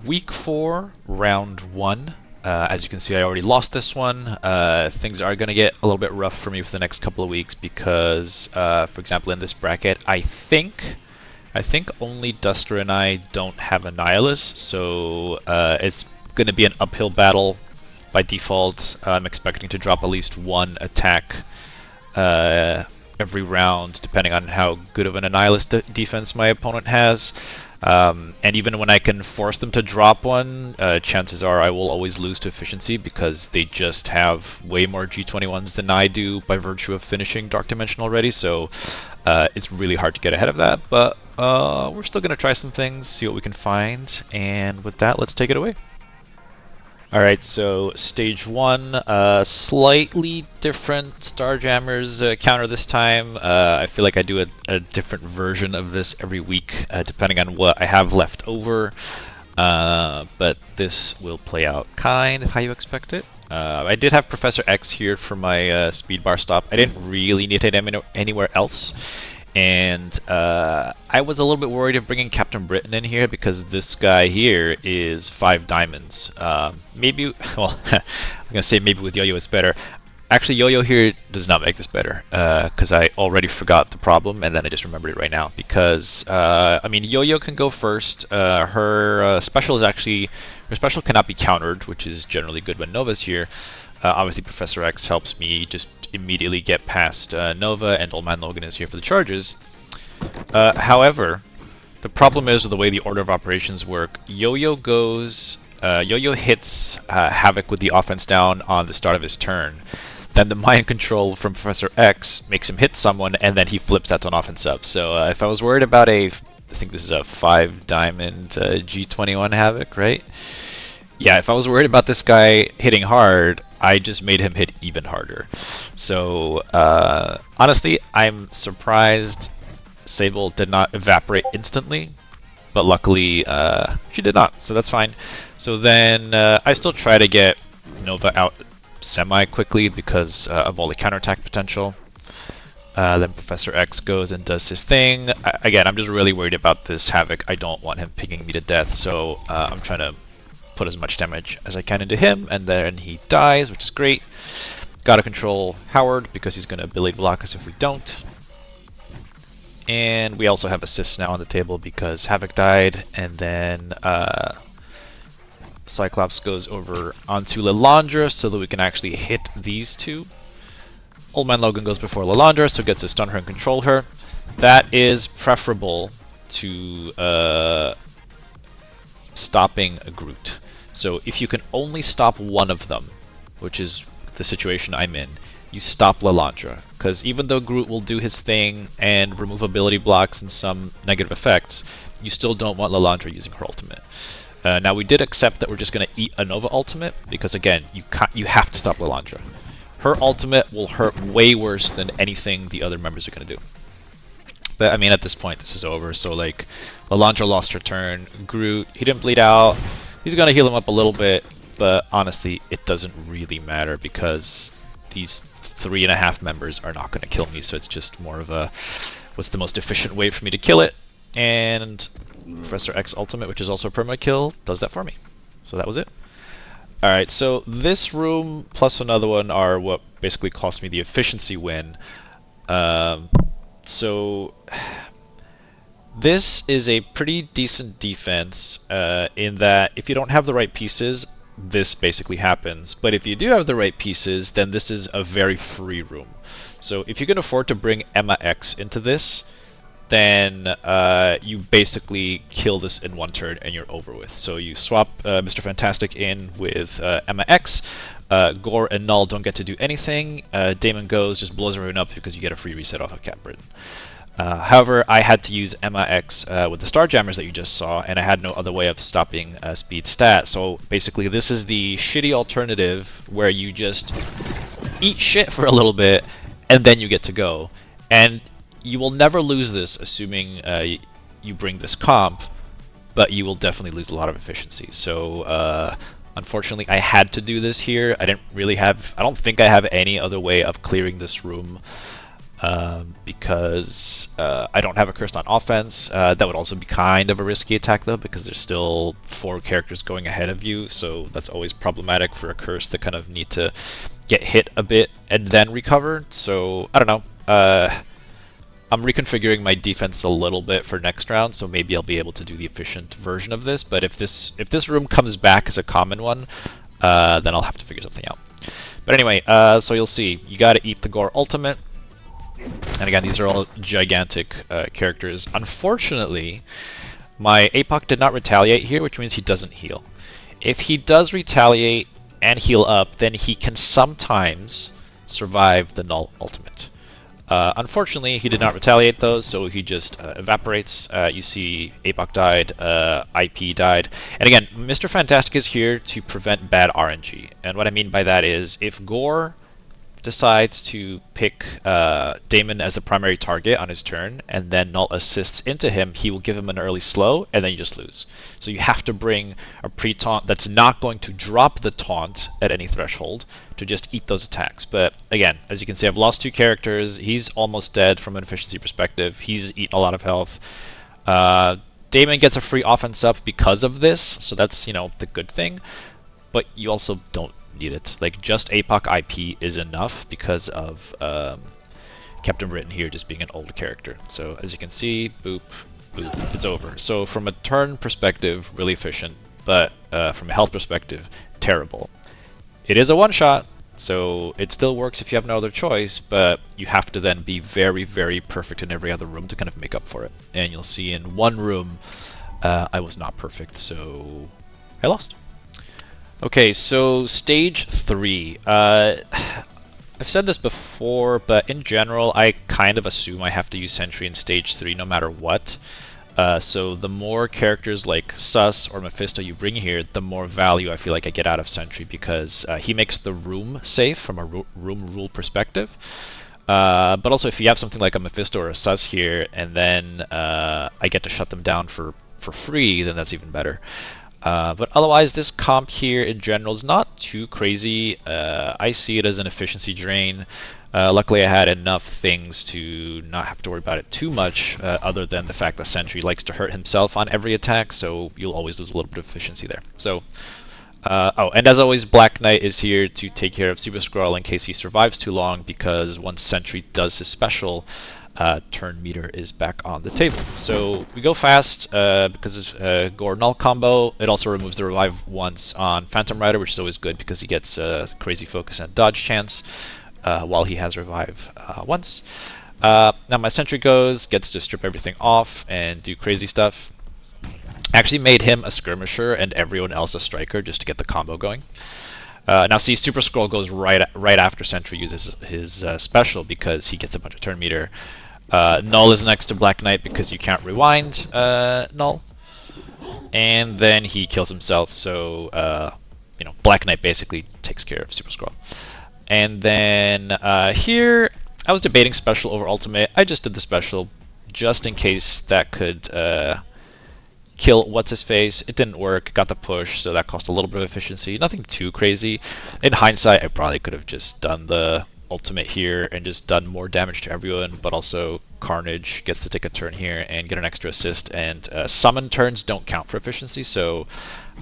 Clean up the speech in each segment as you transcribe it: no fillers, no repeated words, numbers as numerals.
week 4, round 1. As you can see, I already lost this one. Things are going to get a little bit rough for me for the next couple of weeks because, for example, in this bracket, I think only Duster and I don't have Annihilus, so it's going to be an uphill battle by default. I'm expecting to drop at least one attack every round, depending on how good of an Annihilus defense my opponent has. And even when I can force them to drop one, chances are I will always lose to efficiency because they just have way more G21s than I do by virtue of finishing Dark Dimension already, so it's really hard to get ahead of that, but we're still going to try some things, see what we can find, and with that, let's take it away. Alright, so stage 1, slightly different Starjammers counter this time. I feel like I do a different version of this every week, depending on what I have left over. But this will play out kind of how you expect it. I did have Professor X here for my speed bar stop. I didn't really need him anywhere else. And I was a little bit worried of bringing Captain Britain in here because this guy here is 5 diamonds. Maybe, well, I'm going to say maybe with Yo-Yo it's better. Actually, Yo-Yo here does not make this better because I already forgot the problem and then I just remembered it right now. Because, I mean, Yo-Yo can go first. Her special is actually, her special cannot be countered, which is generally good when Nova's here. Obviously, Professor X helps me just immediately get past Nova, and Old Man Logan is here for the charges. However, the problem is with the way the order of operations work. Yo-Yo hits Havoc with the offense down on the start of his turn. Then the mind control from Professor X makes him hit someone, and then he flips that to an offense up. So if I was worried about I think this is a 5 diamond G21 Havoc, right? Yeah, if I was worried about this guy hitting hard, I just made him hit even harder. So, honestly, I'm surprised Sable did not evaporate instantly, but luckily she did not, so that's fine. So then I still try to get Nova out semi-quickly because of all the counterattack potential. Then Professor X goes and does his thing. Again, I'm just really worried about this Havoc. I don't want him pinging me to death, so I'm trying to put as much damage as I can into him, and then he dies, which is great. Gotta control Howard because he's gonna ability block us if we don't. And we also have assists now on the table because Havoc died, and then Cyclops goes over onto Lilandra so that we can actually hit these two. Old Man Logan goes before Lilandra, so gets to stun her and control her. That is preferable to stopping a Groot. So if you can only stop one of them, which is the situation I'm in, you stop Lilandra. Because even though Groot will do his thing and remove ability blocks and some negative effects, you still don't want Lilandra using her ultimate. Now we did accept that we're just going to eat a Nova ultimate, because again, you have to stop Lilandra. Her ultimate will hurt way worse than anything the other members are going to do. But I mean, at this point, this is over, so like, Lilandra lost her turn, Groot, he didn't bleed out, he's gonna heal him up a little bit, but honestly, it doesn't really matter because these 3.5 members are not gonna kill me, so it's just more of a, what's the most efficient way for me to kill it, and Professor X ultimate, which is also a perma kill, does that for me. So that was it. Alright, so this room plus another one are what basically cost me the efficiency win. So this is a pretty decent defense in that if you don't have the right pieces, this basically happens. But if you do have the right pieces, then this is a very free room. So if you can afford to bring Emma X into this, then you basically kill this in one turn and you're over with. So you swap Mr. Fantastic in with Emma X. Gore and Null don't get to do anything. Damon Goes just blows everyone up because you get a free reset off of Cap Britain. However, I had to use Emma X with the Starjammers that you just saw, and I had no other way of stopping speed stat. So basically, this is the shitty alternative where you just eat shit for a little bit, and then you get to go. And you will never lose this, assuming you bring this comp, but you will definitely lose a lot of efficiency. So unfortunately, I had to do this here. I don't think I have any other way of clearing this room because I don't have a curse on offense. That would also be kind of a risky attack though, because there's still 4 characters going ahead of you, so that's always problematic for a curse to kind of need to get hit a bit and then recover. So I don't know. I'm reconfiguring my defense a little bit for next round, so maybe I'll be able to do the efficient version of this. But if this room comes back as a common one, then I'll have to figure something out. But anyway, so you'll see, you got to eat the Gore ultimate. And again, these are all gigantic characters. Unfortunately, my APOC did not retaliate here, which means he doesn't heal. If he does retaliate and heal up, then he can sometimes survive the Null ultimate. Unfortunately, he did not retaliate though, so he just evaporates. You see APOC died, IP died. And again, Mr. Fantastic is here to prevent bad RNG. And what I mean by that is, if Gore decides to pick Damon as the primary target on his turn, and then Null assists into him, he will give him an early slow, and then you just lose. So you have to bring a pre-taunt that's not going to drop the taunt at any threshold to just eat those attacks. But again, as you can see, I've lost 2 characters. He's almost dead from an efficiency perspective. He's eaten a lot of health. Damon gets a free offense up because of this, so that's, you know, the good thing. But you also don't need it. Like, just APOC IP is enough because of Captain Britain here just being an old character. So as you can see, boop, boop, it's over. So from a turn perspective, really efficient, but from a health perspective, terrible. It is a one-shot, so it still works if you have no other choice, but you have to then be very, very perfect in every other room to kind of make up for it. And you'll see in one room, I was not perfect, so I lost. Okay, so stage 3. I've said this before, but in general, I kind of assume I have to use Sentry in stage 3 no matter what. So the more characters like Sus or Mephisto you bring here, the more value I feel like I get out of Sentry, because he makes the room safe from a room rule perspective. But also if you have something like a Mephisto or a Sus here, and then I get to shut them down for free, then that's even better. But otherwise, this comp here in general is not too crazy. I see it as an efficiency drain. Luckily, I had enough things to not have to worry about it too much, other than the fact that Sentry likes to hurt himself on every attack, so you'll always lose a little bit of efficiency there. So, oh, and as always, Black Knight is here to take care of Super Skrull in case he survives too long, because once Sentry does his special, turn meter is back on the table. So we go fast because it's Gore Null combo. It also removes the revive once on Phantom Rider, which is always good because he gets crazy focus and dodge chance while he has revive once. Now my Sentry gets to strip everything off and do crazy stuff. Actually made him a skirmisher and everyone else a striker just to get the combo going. Now see, Super Skrull goes right after Sentry uses his special because he gets a bunch of turn meter. Null is next to Black Knight because you can't rewind Null. And then he kills himself, so you know, Black Knight basically takes care of Super Skrull. And then here, I was debating special over ultimate. I just did the special just in case that could kill what's-his-face. It didn't work, got the push, so that cost a little bit of efficiency. Nothing too crazy. In hindsight, I probably could have just done the ultimate here and just done more damage to everyone, but also Carnage gets to take a turn here and get an extra assist, and summon turns don't count for efficiency, so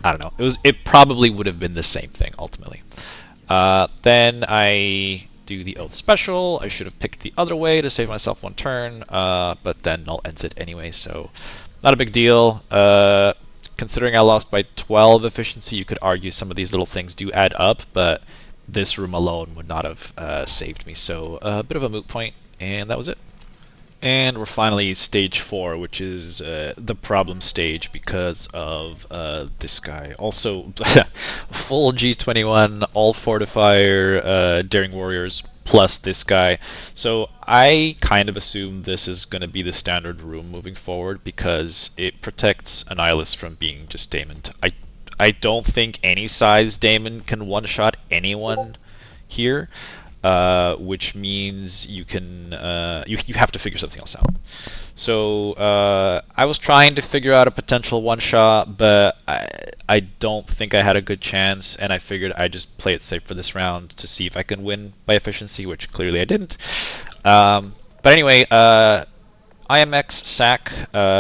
I don't know. It probably would have been the same thing ultimately. Then I do the Oath special. I should have picked the other way to save myself one turn, but then Null ends it anyway, so not a big deal. Considering I lost by 12 efficiency, you could argue some of these little things do add up, but this room alone would not have saved me. So a bit of a moot point, and that was it. And we're finally stage 4, which is the problem stage because of this guy. Also, full G21, all Fortifier, Daring Warriors, plus this guy. So I kind of assume this is going to be the standard room moving forward because it protects Annihilus from being just Damoned. I don't think any size Damon can one-shot anyone here. Which means you can you have to figure something else out. So I was trying to figure out a potential one-shot, but I don't think I had a good chance, and I figured I'd just play it safe for this round to see if I can win by efficiency, which clearly I didn't. But anyway, IMX sack,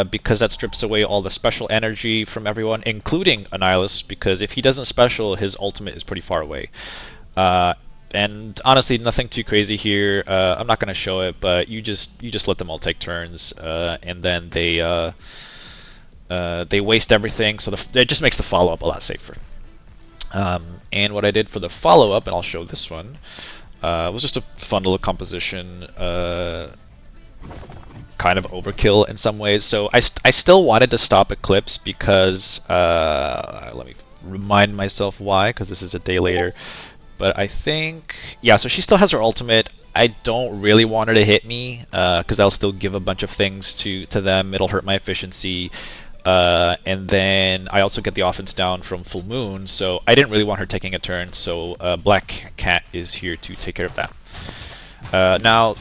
because that strips away all the special energy from everyone, including Annihilus, because if he doesn't special, his ultimate is pretty far away. Uh, and honestly, nothing too crazy here. I'm not gonna show it, but you just let them all take turns, and then they waste everything, so it just makes the follow up a lot safer. And what I did for the follow up, and I'll show this one, was just a fun little composition. Kind of overkill in some ways. So I still wanted to stop Eclipse because let me remind myself why, because this is a day later. But I think, yeah, so she still has her ultimate. I don't really want her to hit me because I'll still give a bunch of things to them. It'll hurt my efficiency. And then I also get the offense down from Full Moon, so I didn't really want her taking a turn, so Black Cat is here to take care of that. Now,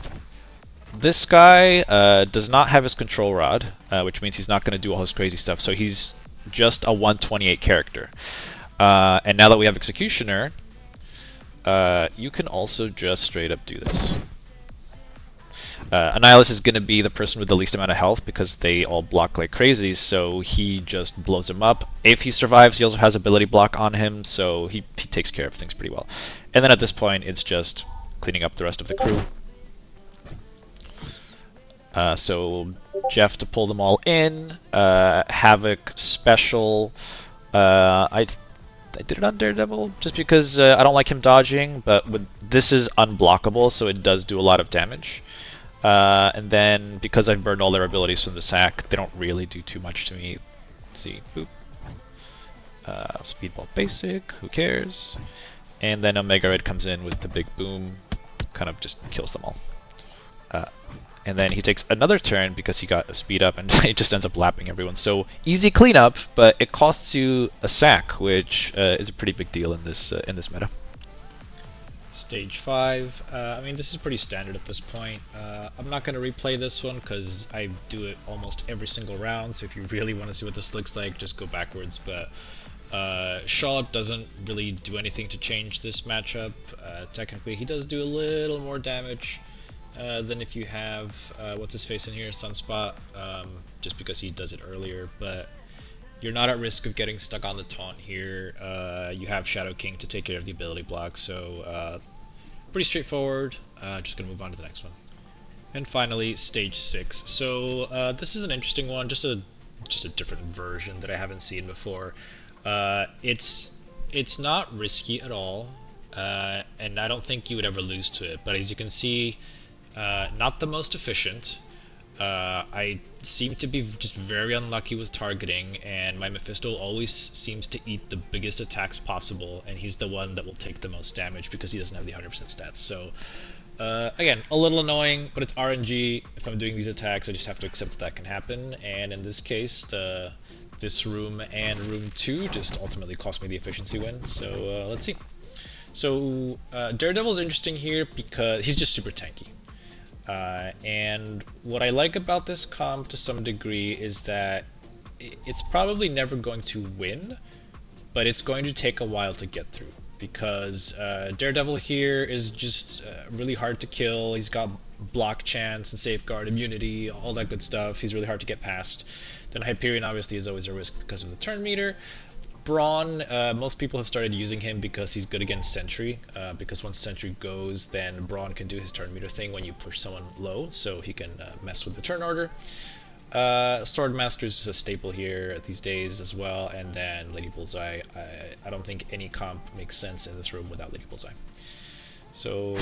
this guy does not have his control rod, which means he's not going to do all his crazy stuff, so he's just a 128 character. And now that we have Executioner, you can also just straight up do this. Annihilus is going to be the person with the least amount of health because they all block like crazy, so he just blows him up. If he survives, he also has ability block on him, so he takes care of things pretty well. And then at this point, it's just cleaning up the rest of the crew. So Jeff to pull them all in, Havoc special. I did it on Daredevil just because I don't like him dodging, but this is unblockable, so it does do a lot of damage. And then because I've burned all their abilities from the sack, they don't really do too much to me. Let's see, boop. Speedball basic, who cares? And then Omega Red comes in with the big boom, kind of just kills them all. And then he takes another turn because he got a speed up and it just ends up lapping everyone. So easy cleanup, but it costs you a sack, which is a pretty big deal in this meta. Stage 5. I mean, this is pretty standard at this point. I'm not going to replay this one because I do it almost every single round, so if you really want to see what this looks like, just go backwards. But Shallop doesn't really do anything to change this matchup. Technically, he does do a little more damage than if you have, what's his face in here, Sunspot, just because he does it earlier, but you're not at risk of getting stuck on the taunt here. You have Shadow King to take care of the ability block, so pretty straightforward. Just gonna move on to the next one. And finally, stage 6. So this is an interesting one, just a different version that I haven't seen before. It's not risky at all, and I don't think you would ever lose to it, but as you can see, not the most efficient. I seem to be just very unlucky with targeting, and my Mephisto always seems to eat the biggest attacks possible, and he's the one that will take the most damage because he doesn't have the 100% stats. So again, a little annoying, but it's RNG. If I'm doing these attacks, I just have to accept that can happen, and in this case, this room and room 2 just ultimately cost me the efficiency win. So let's see. So Daredevil's interesting here because he's just super tanky. And what I like about this comp to some degree is that it's probably never going to win, but it's going to take a while to get through because Daredevil here is just really hard to kill. He's got block chance and safeguard immunity, all that good stuff. He's really hard to get past. Then Hyperion obviously is always a risk because of the turn meter. Brawn, most people have started using him because he's good against Sentry, because once Sentry goes, then Brawn can do his turn meter thing when you push someone low, so he can mess with the turn order. Swordmaster is a staple here these days as well, and then Lady Bullseye. I don't think any comp makes sense in this room without Lady Bullseye. So,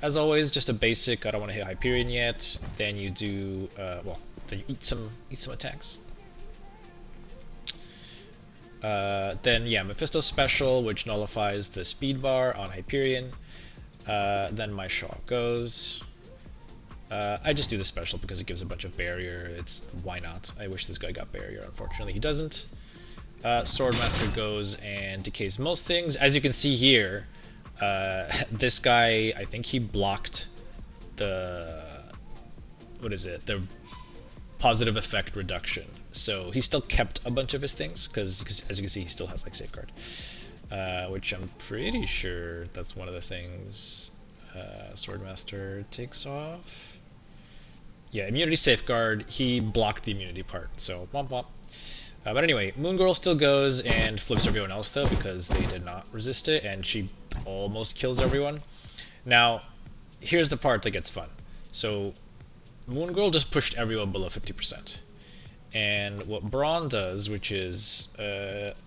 as always, just a basic, I don't want to hit Hyperion yet, then you do, then you eat some attacks. Then yeah, Mephisto special, which nullifies the speed bar on Hyperion. Then my Shaw goes. I just do the special because it gives a bunch of barrier. Why not? I wish this guy got barrier. Unfortunately, he doesn't. Swordmaster goes and decays most things. As you can see here, this guy, I think he blocked the the positive effect reduction. So he still kept a bunch of his things because as you can see, he still has like safeguard, which I'm pretty sure that's one of the things Swordmaster takes off. Yeah, immunity safeguard. He blocked the immunity part, so womp womp. But anyway, Moon Girl still goes and flips everyone else though because they did not resist it, and she almost kills everyone. Now, here's the part that gets fun. So, Moon Girl just pushed everyone below 50%. And what Braun does, which is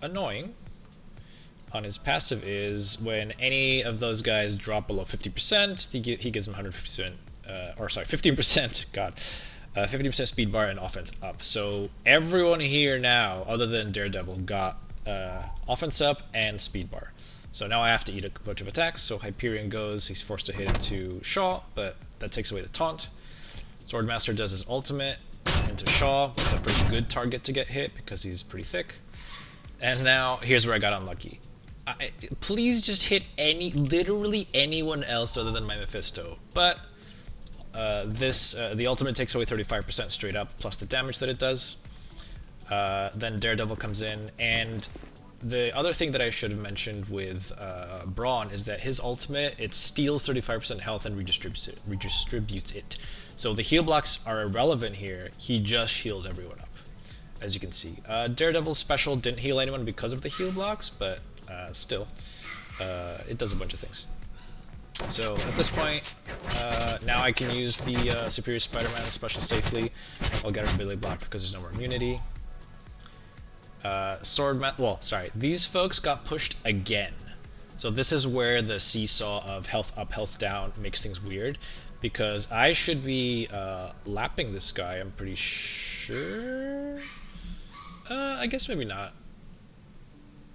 annoying, on his passive is when any of those guys drop below 50%, he gives them 150%, or sorry, 15%, God, 50% speed bar and offense up. So everyone here now, other than Daredevil, got offense up and speed bar. So now I have to eat a bunch of attacks. So Hyperion goes, he's forced to hit into Shaw, but that takes away the taunt. Swordmaster does his ultimate into Shaw. It's a pretty good target to get hit because he's pretty thick. And now here's where I got unlucky. Please just hit literally anyone else other than my Mephisto. But the ultimate takes away 35% straight up, plus the damage that it does. Then Daredevil comes in, and the other thing that I should have mentioned with Braun is that his ultimate, it steals 35% health and redistributes it. So the heal blocks are irrelevant here. He just healed everyone up, as you can see. Daredevil's special didn't heal anyone because of the heal blocks, but still, it does a bunch of things. So at this point, now I can use the Superior Spider-Man special safely. I'll get a Billy block because there's no more immunity. These folks got pushed again. So this is where the seesaw of health up, health down makes things weird, because I should be lapping this guy, I'm pretty sure. I guess maybe not.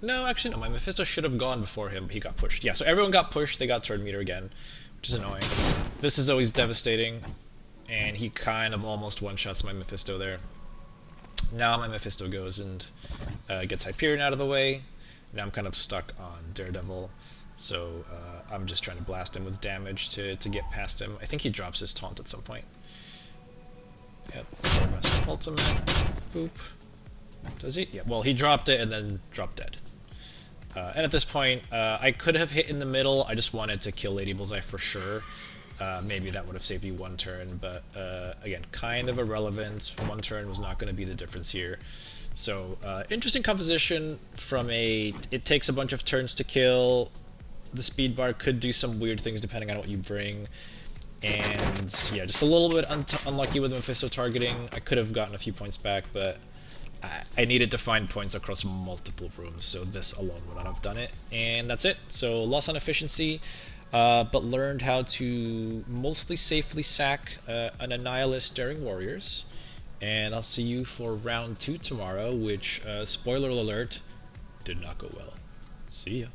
No, actually, no. My Mephisto should have gone before him, but he got pushed. Yeah, so everyone got pushed. They got turn meter again, which is annoying. This is always devastating, and he kind of almost one-shots my Mephisto there. Now my Mephisto goes and gets Hyperion out of the way. Now I'm kind of stuck on Daredevil, so I'm just trying to blast him with damage to get past him. I think he drops his taunt at some point. Yep, Swordmaster ultimate. Boop. Does he? Yeah, well, he dropped it and then dropped dead. And at this point, I could have hit in the middle. I just wanted to kill Lady Bullseye for sure. Maybe that would have saved me one turn, but again, kind of irrelevant. One turn was not going to be the difference here. So, interesting composition from it takes a bunch of turns to kill. The speed bar could do some weird things depending on what you bring. And yeah, just a little bit unlucky with Mephisto targeting. I could have gotten a few points back, but I needed to find points across multiple rooms, so this alone would not have done it. And that's it. So loss on efficiency, but learned how to mostly safely sack an Annihilus Daring Warriors. And I'll see you for round 2 tomorrow, which, spoiler alert, did not go well. See ya.